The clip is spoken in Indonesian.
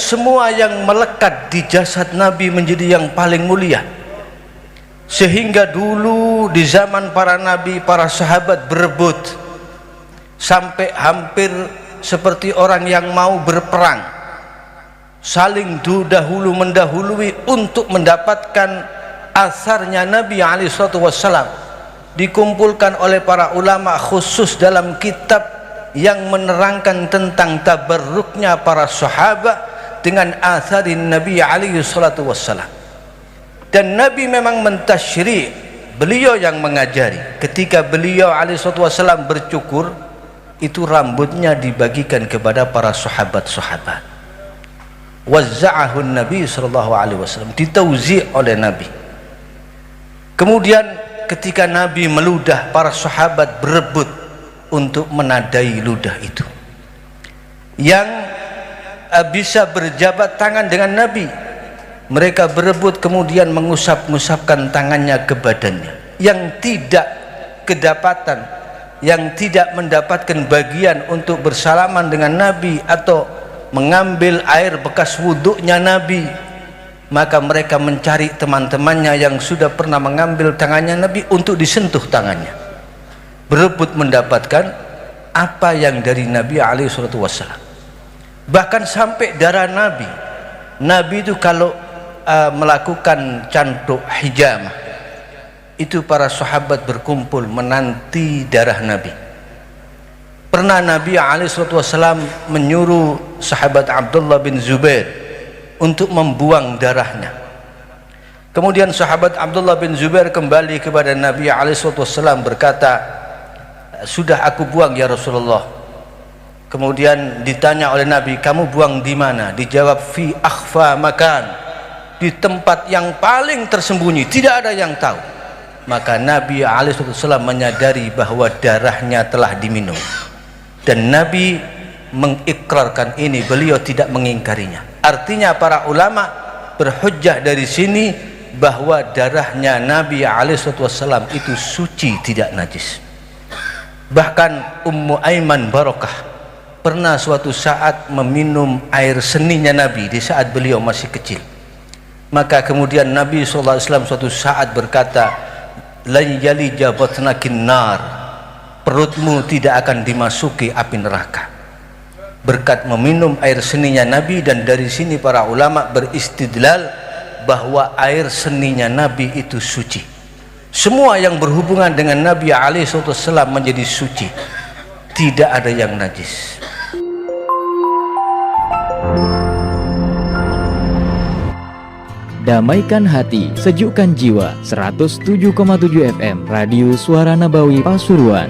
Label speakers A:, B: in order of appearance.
A: semua yang melekat di jasad Nabi menjadi yang paling mulia, sehingga dulu di zaman para nabi, para sahabat berebut sampai hampir seperti orang yang mau berperang, saling dahulu mendahului untuk mendapatkan asarnya Nabi SAW. Dikumpulkan oleh para ulama khusus dalam kitab yang menerangkan tentang tabarruknya para sahabat dengan atharin Nabi SAW. Dan Nabi memang mentasyri', beliau yang mengajari. Ketika beliau SAW bercukur, itu rambutnya dibagikan kepada para sahabat-sahabat. Wazza'ahun Nabi SAW, ditauzi' oleh Nabi. Kemudian ketika Nabi meludah, para sahabat berebut untuk menadai ludah itu. Yang bisa berjabat tangan dengan Nabi, mereka berebut kemudian mengusap-ngusapkan tangannya ke badannya. Yang tidak kedapatan, yang tidak mendapatkan bagian untuk bersalaman dengan Nabi atau mengambil air bekas wuduknya Nabi, maka mereka mencari teman-temannya yang sudah pernah mengambil tangannya Nabi untuk disentuh tangannya, berebut mendapatkan apa yang dari Nabi SAW. Bahkan sampai darah Nabi. Nabi itu kalau melakukan cantuk hijamah, itu para sahabat berkumpul menanti darah Nabi. Pernah Nabi SAW menyuruh sahabat Abdullah bin Zubair untuk membuang darahnya. Kemudian sahabat Abdullah bin Zubair kembali kepada Nabi SAW berkata, sudah aku buang ya Rasulullah. Kemudian ditanya oleh Nabi, kamu buang di mana? Dijawab, fi akhfa makan, di tempat yang paling tersembunyi, tidak ada yang tahu. Maka Nabi SAW menyadari bahwa darahnya telah diminum, dan Nabi mengikrarkan ini, beliau tidak mengingkarinya. Artinya para ulama berhujjah dari sini bahwa darahnya Nabi SAW itu suci, tidak najis. Bahkan Ummu Aiman Barokah pernah suatu saat meminum air seninya Nabi di saat beliau masih kecil. Maka kemudian Nabi SAW suatu saat berkata, lan yalija batnakin nar, perutmu tidak akan dimasuki api neraka, berkat meminum air seninya Nabi. Dan dari sini para ulama beristidlal bahwa air seninya Nabi itu suci. Semua yang berhubungan dengan Nabi SAW menjadi suci, tidak ada yang najis.
B: Damaikan hati, sejukkan jiwa. 107,7 FM Radio Suara Nabawi Pasuruan.